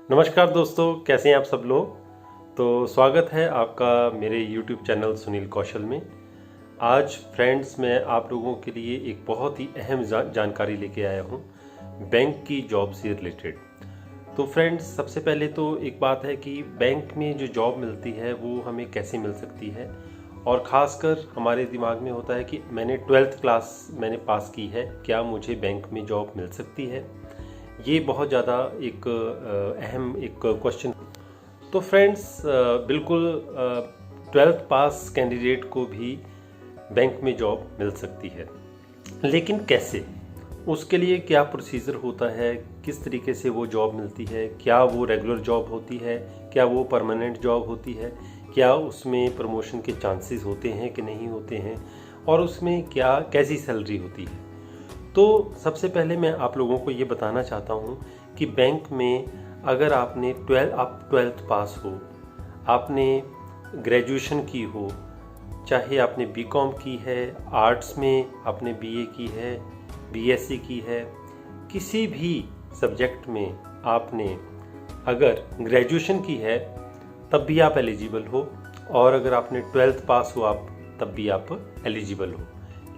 नमस्कार दोस्तों, कैसे हैं आप सब लोग। तो स्वागत है आपका मेरे YouTube चैनल सुनील कौशल में। आज फ्रेंड्स मैं आप लोगों के लिए एक बहुत ही अहम जानकारी लेके आया हूँ बैंक की जॉब से रिलेटेड। तो फ्रेंड्स, सबसे पहले तो एक बात है कि बैंक में जो जॉब मिलती है वो हमें कैसे मिल सकती है, और ख़ासकर हमारे दिमाग में होता है कि मैंने 12th क्लास पास की है, क्या मुझे बैंक में जॉब मिल सकती है। ये बहुत ज़्यादा एक अहम एक क्वेश्चन। तो फ्रेंड्स, बिल्कुल 12th पास कैंडिडेट को भी बैंक में जॉब मिल सकती है, लेकिन कैसे, उसके लिए क्या प्रोसीजर होता है, किस तरीके से वो जॉब मिलती है, क्या वो रेगुलर जॉब होती है, क्या वो परमानेंट जॉब होती है, क्या उसमें प्रमोशन के चांसेस होते हैं कि नहीं होते हैं, और उसमें क्या कैसी सैलरी होती है। तो सबसे पहले मैं आप लोगों को ये बताना चाहता हूँ कि बैंक में अगर आप 12th पास हो, आपने ग्रेजुएशन की हो, चाहे आपने बीकॉम की है, आर्ट्स में आपने बीए की है, बीएससी की है, किसी भी सब्जेक्ट में आपने अगर ग्रेजुएशन की है तब भी आप एलिजिबल हो, और अगर आपने 12th पास हो आप तब भी आप एलिजिबल हो।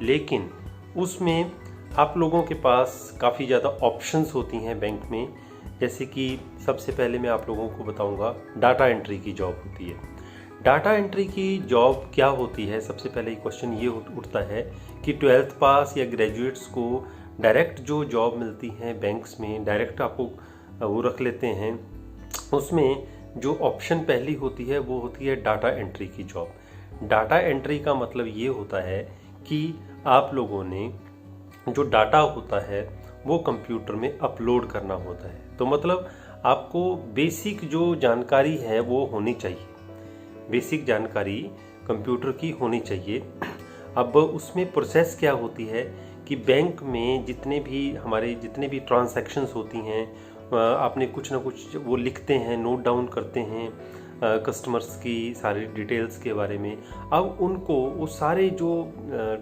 लेकिन उसमें आप लोगों के पास काफ़ी ज़्यादा ऑप्शंस होती हैं बैंक में। जैसे कि सबसे पहले मैं आप लोगों को बताऊंगा, डाटा एंट्री की जॉब होती है। डाटा एंट्री की जॉब क्या होती है, सबसे पहले क्वेश्चन ये उठता है कि 12th पास या ग्रेजुएट्स को डायरेक्ट जो जॉब मिलती हैं बैंक्स में, डायरेक्ट आपको वो रख लेते हैं। उसमें जो ऑप्शन पहली होती है वो होती है डाटा एंट्री की जॉब। डाटा एंट्री का मतलब ये होता है कि आप लोगों ने जो डाटा होता है वो कंप्यूटर में अपलोड करना होता है। तो मतलब आपको बेसिक जो जानकारी है वो होनी चाहिए, बेसिक जानकारी कंप्यूटर की होनी चाहिए। अब उसमें प्रोसेस क्या होती है कि बैंक में जितने भी ट्रांजैक्शंस होती हैं, आपने कुछ ना कुछ वो लिखते हैं, नोट डाउन करते हैं कस्टमर्स की सारी डिटेल्स के बारे में। अब उनको वो सारे जो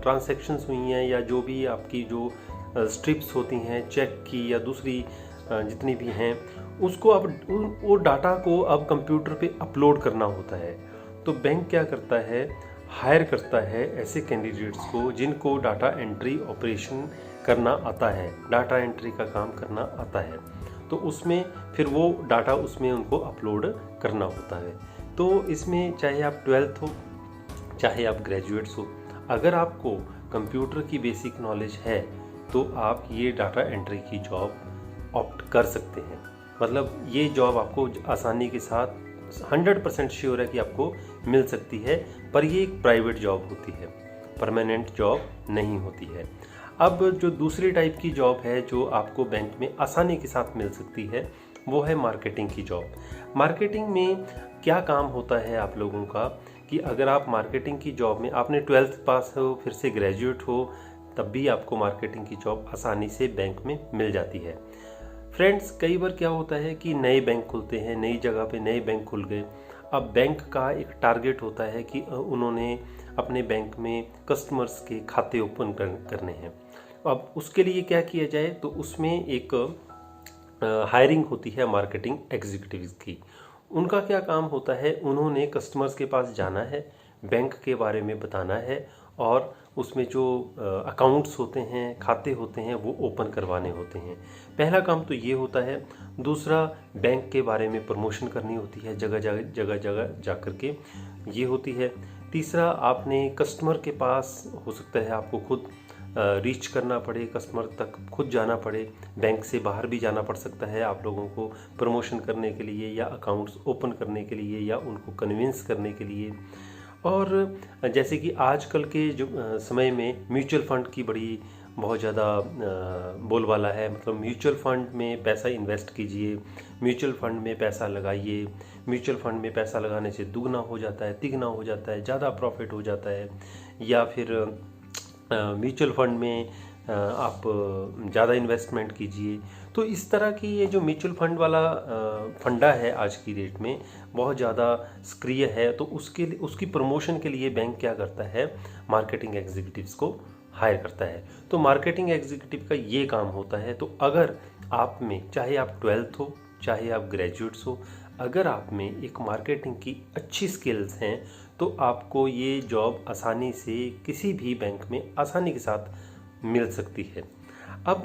ट्रांजैक्शंस हुई हैं या जो भी आपकी जो स्ट्रिप्स होती हैं चेक की या दूसरी जितनी भी हैं, उसको अब वो डाटा को अब कंप्यूटर पे अपलोड करना होता है। तो बैंक क्या करता है, हायर करता है ऐसे कैंडिडेट्स को जिनको डाटा एंट्री ऑपरेशन करना आता है, डाटा एंट्री का काम करना आता है। तो उसमें फिर वो डाटा उसमें उनको अपलोड करना होता है। तो इसमें चाहे आप 12th हो, चाहे आप ग्रेजुएट्स हो, अगर आपको कंप्यूटर की बेसिक नॉलेज है तो आप ये डाटा एंट्री की जॉब ऑप्ट कर सकते हैं। मतलब ये जॉब आपको आसानी के साथ 100% श्योर है कि आपको मिल सकती है, पर ये एक प्राइवेट जॉब होती है, परमानेंट जॉब नहीं होती है। अब जो दूसरी टाइप की जॉब है जो आपको बैंक में आसानी के साथ मिल सकती है वो है मार्केटिंग की जॉब। मार्केटिंग में क्या काम होता है आप लोगों का कि अगर आप मार्केटिंग की जॉब में, आपने 12th पास हो, फिर से ग्रेजुएट हो, तब भी आपको मार्केटिंग की जॉब आसानी से बैंक में मिल जाती है। फ्रेंड्स, कई बार क्या होता है कि नए बैंक खुलते हैं, नई जगह पे नए बैंक खुल गए। अब बैंक का एक टारगेट होता है कि उन्होंने अपने बैंक में कस्टमर्स के खाते ओपन करने हैं। अब उसके लिए क्या किया जाए, तो उसमें एक हायरिंग होती है मार्केटिंग एग्जीक्यूटिव्स की। उनका क्या काम होता है, उन्होंने कस्टमर्स के पास जाना है, बैंक के बारे में बताना है, और उसमें जो अकाउंट्स होते हैं, खाते होते हैं, वो ओपन करवाने होते हैं। पहला काम तो ये होता है। दूसरा, बैंक के बारे में प्रमोशन करनी होती है, जगह जगह जा कर के ये होती है। तीसरा, आपने कस्टमर के पास, हो सकता है आपको खुद रीच करना पड़े, कस्टमर तक खुद जाना पड़े, बैंक से बाहर भी जाना पड़ सकता है आप लोगों को प्रमोशन करने के लिए, या अकाउंट्स ओपन करने के लिए, या उनको कन्विंस करने के लिए। और जैसे कि आजकल के जो समय में म्यूचुअल फंड की बहुत ज़्यादा बोलबाला है। मतलब म्यूचुअल फंड में पैसा इन्वेस्ट कीजिए, म्यूचुअल फंड में पैसा लगाइए, म्यूचुअल फंड में पैसा लगाने से दुगना हो जाता है, तिगना हो जाता है, ज़्यादा प्रॉफिट हो जाता है। या फिर म्यूचुअल फंड में आप ज़्यादा इन्वेस्टमेंट कीजिए। तो इस तरह की ये जो म्यूचुअल फंड वाला फंडा है आज की डेट में बहुत ज़्यादा सक्रिय है। तो उसकी प्रमोशन के लिए बैंक क्या करता है, मार्केटिंग एग्जीक्यूटिव्स को हायर करता है। तो मार्केटिंग एग्जीक्यूटिव का ये काम होता है। तो अगर आप में, चाहे आप 12th हो, चाहे आप ग्रेजुएट्स हो, अगर आप में एक मार्केटिंग की अच्छी स्किल्स हैं तो आपको ये जॉब आसानी से किसी भी बैंक में आसानी के साथ मिल सकती है। अब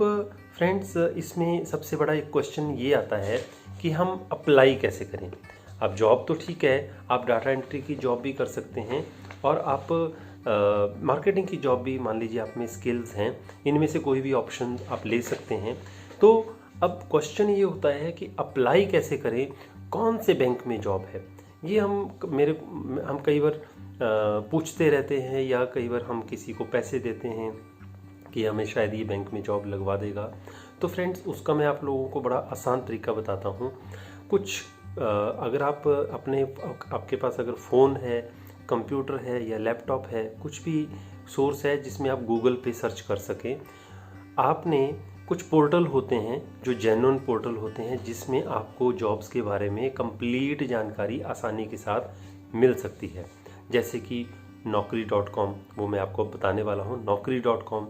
फ्रेंड्स, इसमें सबसे बड़ा एक क्वेश्चन ये आता है कि हम अप्लाई कैसे करें। अब जॉब तो ठीक है, आप डाटा एंट्री की जॉब भी कर सकते हैं और आप मार्केटिंग की जॉब भी, मान लीजिए आप में स्किल्स हैं, इनमें से कोई भी ऑप्शन आप ले सकते हैं। तो अब क्वेश्चन ये होता है कि अप्लाई कैसे करें, कौन से बैंक में जॉब है। ये हम कई बार पूछते रहते हैं, या कई बार हम किसी को पैसे देते हैं कि हमें शायद ये बैंक में जॉब लगवा देगा। तो फ्रेंड्स, उसका मैं आप लोगों को बड़ा आसान तरीका बताता हूँ। कुछ अगर आपके पास अगर फ़ोन है, कंप्यूटर है या लैपटॉप है, कुछ भी सोर्स है जिसमें आप गूगल पे सर्च कर सकें, आपने कुछ पोर्टल होते हैं जो जेन्युइन पोर्टल होते हैं, जिसमें आपको जॉब्स के बारे में कंप्लीट जानकारी आसानी के साथ मिल सकती है। जैसे कि naukri.com, वो मैं आपको बताने वाला हूँ। naukri.com,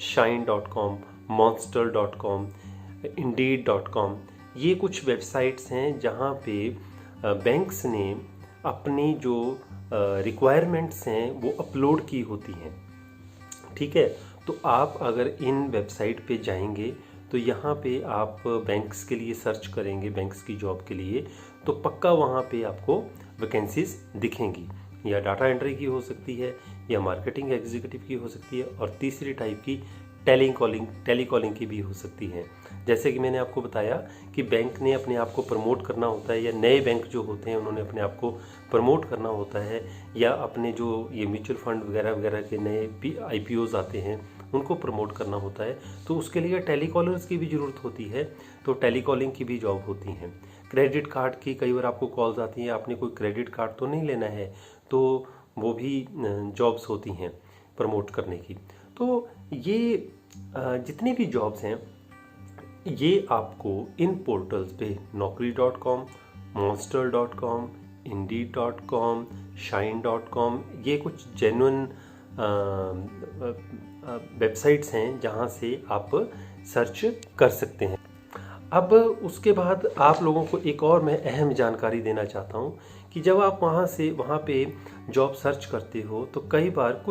shine.com, monster.com, indeed.com, ये कुछ वेबसाइट्स हैं जहाँ पे बैंक्स ने अपनी जो रिक्वायरमेंट्स हैं वो अपलोड की होती हैं। ठीक है, तो आप अगर इन वेबसाइट पे जाएंगे तो यहाँ पे आप बैंक्स के लिए सर्च करेंगे, बैंक्स की जॉब के लिए, तो पक्का वहाँ पे आपको वैकेंसीज दिखेंगी। या डाटा एंट्री की हो सकती है, या मार्केटिंग एग्जीक्यूटिव की हो सकती है, और तीसरी टाइप की टेलीकॉलिंग की भी हो सकती है। जैसे कि मैंने आपको बताया कि बैंक ने अपने आप को प्रमोट करना होता है, या नए बैंक जो होते हैं उन्होंने अपने आप को प्रमोट करना होता है, या अपने जो ये म्यूचुअल फंड वगैरह वगैरह के नए IPOs आते हैं उनको प्रमोट करना होता है, तो उसके लिए टेलीकॉलर्स की भी ज़रूरत होती है। तो टेलीकॉलिंग की भी जॉब होती हैं। क्रेडिट कार्ड की कई बार आपको कॉल्स आती हैं, आपने कोई क्रेडिट कार्ड तो नहीं लेना है, तो वो भी जॉब्स होती हैं प्रमोट करने की। तो ये जितनी भी जॉब्स हैं ये आपको इन पोर्टल्स पे naukri.com, monster.com, indeed.com, shine.com, ये कुछ जेन्युइन वेबसाइट्स हैं जहाँ से आप सर्च कर सकते हैं। अब उसके बाद आप लोगों को एक और मैं अहम जानकारी देना चाहता हूँ कि जब आप वहाँ पे जॉब सर्च करते हो तो कई बार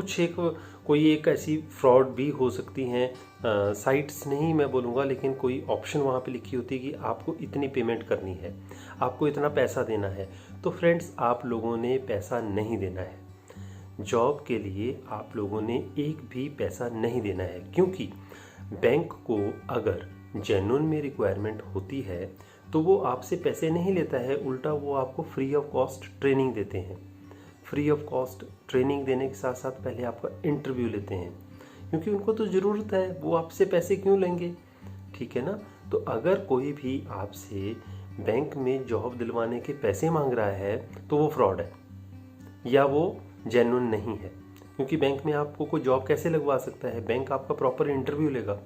कोई एक ऐसी फ्रॉड भी हो सकती हैं। साइट्स नहीं मैं बोलूँगा, लेकिन कोई ऑप्शन वहाँ पे लिखी होती है कि आपको इतनी पेमेंट करनी है, आपको इतना पैसा देना है। तो फ्रेंड्स, आप लोगों ने पैसा नहीं देना है। जॉब के लिए आप लोगों ने एक भी पैसा नहीं देना है, क्योंकि बैंक को अगर जेन्युइन में रिक्वायरमेंट होती है तो वो आपसे पैसे नहीं लेता है, उल्टा वो आपको फ्री ऑफ कॉस्ट ट्रेनिंग देते हैं। फ्री ऑफ कॉस्ट ट्रेनिंग देने के साथ साथ पहले आपका इंटरव्यू लेते हैं, क्योंकि उनको तो ज़रूरत है, वो आपसे पैसे क्यों लेंगे। ठीक है ना। तो अगर कोई भी आपसे बैंक में जॉब दिलवाने के पैसे मांग रहा है तो वो फ्रॉड है या वो जेन्युइन नहीं है, क्योंकि बैंक में आपको कोई जॉब कैसे लगवा सकता है, बैंक आपका प्रॉपर इंटरव्यू लेगा।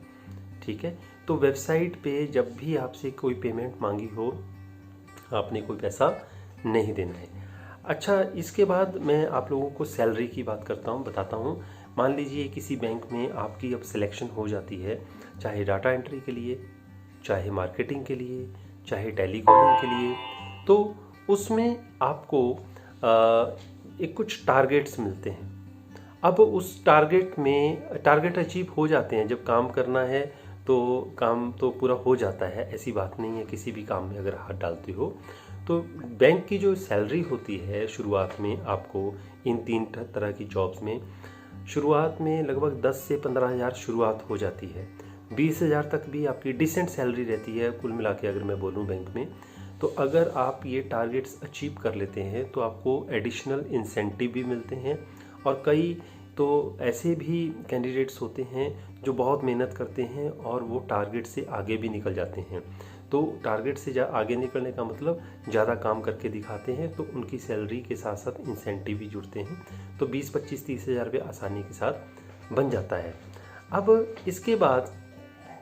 ठीक है। तो वेबसाइट पे जब भी आपसे कोई पेमेंट मांगी हो, आपने कोई पैसा नहीं देना है। अच्छा, इसके बाद मैं आप लोगों को सैलरी की बात बताता हूँ। मान लीजिए किसी बैंक में आपकी अब सिलेक्शन हो जाती है, चाहे डाटा एंट्री के लिए, चाहे मार्केटिंग के लिए, चाहे टेलीकॉलिंग के लिए, तो उसमें आपको एक कुछ टारगेट्स मिलते हैं। अब उस टारगेट अचीव हो जाते हैं। जब काम करना है तो काम तो पूरा हो जाता है, ऐसी बात नहीं है। किसी भी काम में अगर हाथ डालते हो तो बैंक की जो सैलरी होती है शुरुआत में, आपको इन 3 तरह की जॉब्स में शुरुआत में लगभग 10 से 15 हज़ार शुरुआत हो जाती है। 20 हज़ार तक भी आपकी डिसेंट सैलरी रहती है कुल मिला के, अगर मैं बोलूँ बैंक में। तो अगर आप ये टारगेट्स अचीव कर लेते हैं तो आपको एडिशनल इंसेंटिव भी मिलते हैं। और कई तो ऐसे भी कैंडिडेट्स होते हैं जो बहुत मेहनत करते हैं और वो टारगेट से आगे भी निकल जाते हैं। तो टारगेट से आगे निकलने का मतलब ज़्यादा काम करके दिखाते हैं, तो उनकी सैलरी के साथ साथ इंसेंटिव भी जुड़ते हैं। तो 20, 25, 30 हज़ार रुपये आसानी के साथ बन जाता है। अब इसके बाद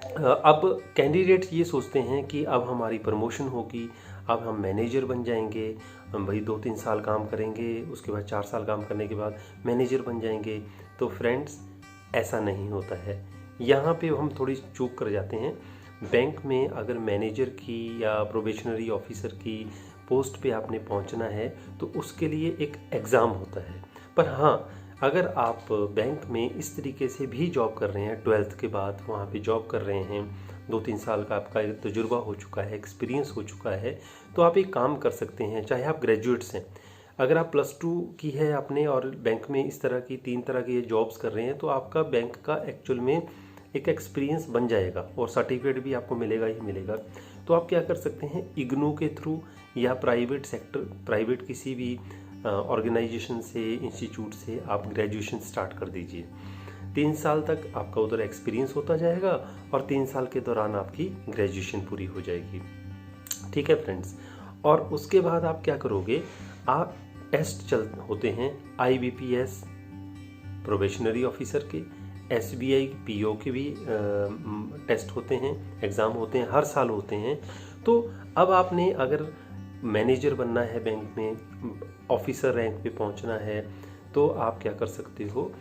अब कैंडिडेट्स ये सोचते हैं कि अब हमारी प्रमोशन होगी, अब हम मैनेजर बन जाएंगे, हम भाई 2-3 साल काम करेंगे, उसके बाद 4 साल काम करने के बाद मैनेजर बन जाएंगे। तो फ्रेंड्स, ऐसा नहीं होता है। यहाँ पे हम थोड़ी चूक कर जाते हैं। बैंक में अगर मैनेजर की या प्रोबेशनरी ऑफिसर की पोस्ट पे आपने पहुंचना है तो उसके लिए एक एग्ज़ाम होता है। पर हाँ, अगर आप बैंक में इस तरीके से भी जॉब कर रहे हैं, 12th के बाद वहाँ पे जॉब कर रहे हैं, 2-3 साल का आपका तजुर्बा हो चुका है, एक्सपीरियंस हो चुका है, तो आप एक काम कर सकते हैं। चाहे आप ग्रेजुएट्स हैं, अगर आप +2 की है आपने और बैंक में इस तरह की 3 तरह की जॉब्स कर रहे हैं, तो आपका बैंक का एक्चुअल में एक एक्सपीरियंस बन जाएगा और सर्टिफिकेट भी आपको मिलेगा ही मिलेगा। तो आप क्या कर सकते हैं, इग्नू के थ्रू या प्राइवेट सेक्टर, प्राइवेट किसी भी ऑर्गेनाइजेशन से, इंस्टीट्यूट से आप ग्रेजुएशन स्टार्ट कर दीजिए। 3 साल तक आपका उधर एक्सपीरियंस होता जाएगा और 3 साल के दौरान आपकी ग्रेजुएशन पूरी हो जाएगी। ठीक है फ्रेंड्स, और उसके बाद आप क्या करोगे, आप टेस्ट होते हैं IBPS प्रोबेशनरी ऑफिसर के, SBI PO के भी टेस्ट होते हैं, एग्ज़ाम होते हैं, हर साल होते हैं। तो अब आपने अगर मैनेजर बनना है बैंक में, ऑफिसर रैंक पे पहुंचना है, तो आप क्या कर सकते हो,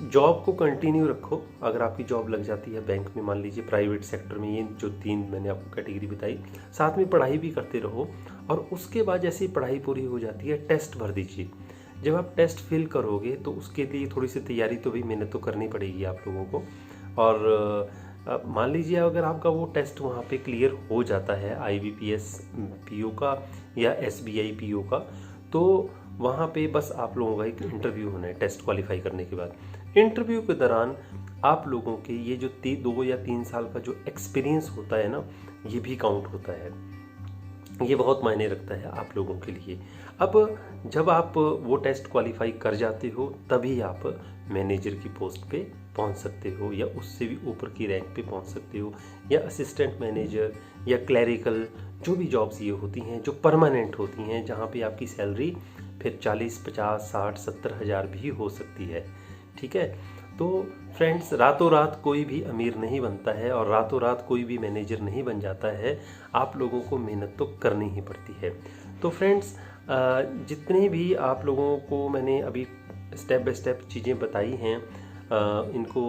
जॉब को कंटिन्यू रखो। अगर आपकी जॉब लग जाती है बैंक में, मान लीजिए प्राइवेट सेक्टर में, ये जो 3 मैंने आपको कैटेगरी बताई, साथ में पढ़ाई भी करते रहो। और उसके बाद जैसे ही पढ़ाई पूरी हो जाती है, टेस्ट भर दीजिए। जब आप टेस्ट फिल करोगे तो उसके लिए थोड़ी सी तैयारी तो भी मेहनत तो करनी पड़ेगी आप लोगों को। और मान लीजिए अगर आपका वो टेस्ट वहाँ पे क्लियर हो जाता है IBPS PO का या SBI PO का, तो वहाँ पे बस आप लोगों का एक इंटरव्यू होना है टेस्ट क्वालिफाई करने के बाद। इंटरव्यू के दौरान आप लोगों के ये जो 2 या 3 साल का जो एक्सपीरियंस होता है ना, ये भी काउंट होता है। ये बहुत मायने रखता है आप लोगों के लिए। अब जब आप वो टेस्ट क्वालिफाई कर जाते हो, तभी आप मैनेजर की पोस्ट पे पहुंच सकते हो या उससे भी ऊपर की रैंक पे पहुंच सकते हो, या असिस्टेंट मैनेजर या क्लैरिकल, जो भी जॉब्स ये होती हैं जो परमानेंट होती हैं, जहां पे आपकी सैलरी फिर 40, 50, 60, 70 हज़ार भी हो सकती है। ठीक है, तो फ्रेंड्स, रातों रात कोई भी अमीर नहीं बनता है और रातों रात कोई भी मैनेजर नहीं बन जाता है। आप लोगों को मेहनत तो करनी ही पड़ती है। तो फ्रेंड्स, जितने भी आप लोगों को मैंने अभी स्टेप बाय स्टेप चीज़ें बताई हैं, इनको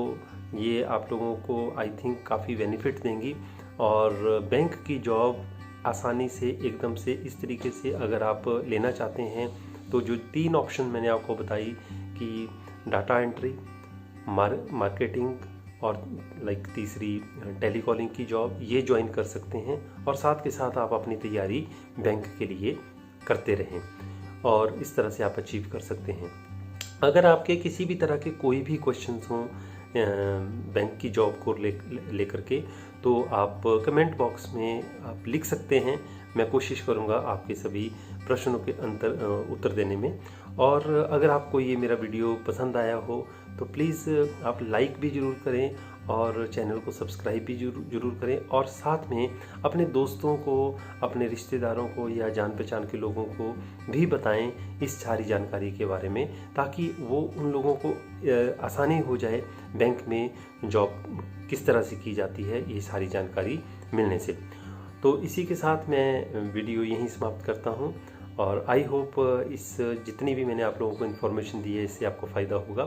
ये आप लोगों को आई थिंक काफ़ी बेनिफिट देंगी। और बैंक की जॉब आसानी से एकदम से इस तरीके से अगर आप लेना चाहते हैं, तो जो 3 ऑप्शन मैंने आपको बताई कि डाटा एंट्री, मार्केटिंग और तीसरी टेलीकॉलिंग की जॉब, ये ज्वाइन कर सकते हैं। और साथ के साथ आप अपनी तैयारी बैंक के लिए करते रहें और इस तरह से आप अचीव कर सकते हैं। अगर आपके किसी भी तरह के कोई भी क्वेश्चंस हों बैंक की जॉब को लेकर के, तो आप कमेंट बॉक्स में आप लिख सकते हैं। मैं कोशिश करूंगा आपके सभी प्रश्नों के उत्तर देने में। और अगर आपको ये मेरा वीडियो पसंद आया हो तो प्लीज़ आप लाइक भी ज़रूर करें और चैनल को सब्सक्राइब भी ज़रूर करें, और साथ में अपने दोस्तों को, अपने रिश्तेदारों को या जान पहचान के लोगों को भी बताएं इस सारी जानकारी के बारे में, ताकि वो उन लोगों को आसानी हो जाए बैंक में जॉब किस तरह से की जाती है, ये सारी जानकारी मिलने से। तो इसी के साथ मैं वीडियो यहीं समाप्त करता हूँ और आई होप इस जितनी भी मैंने आप लोगों को इन्फॉर्मेशन दी है इससे आपको फ़ायदा होगा।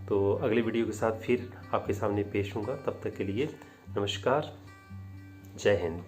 तो अगले वीडियो के साथ फिर आपके सामने पेश होऊंगा। तब तक के लिए नमस्कार, जय हिंद।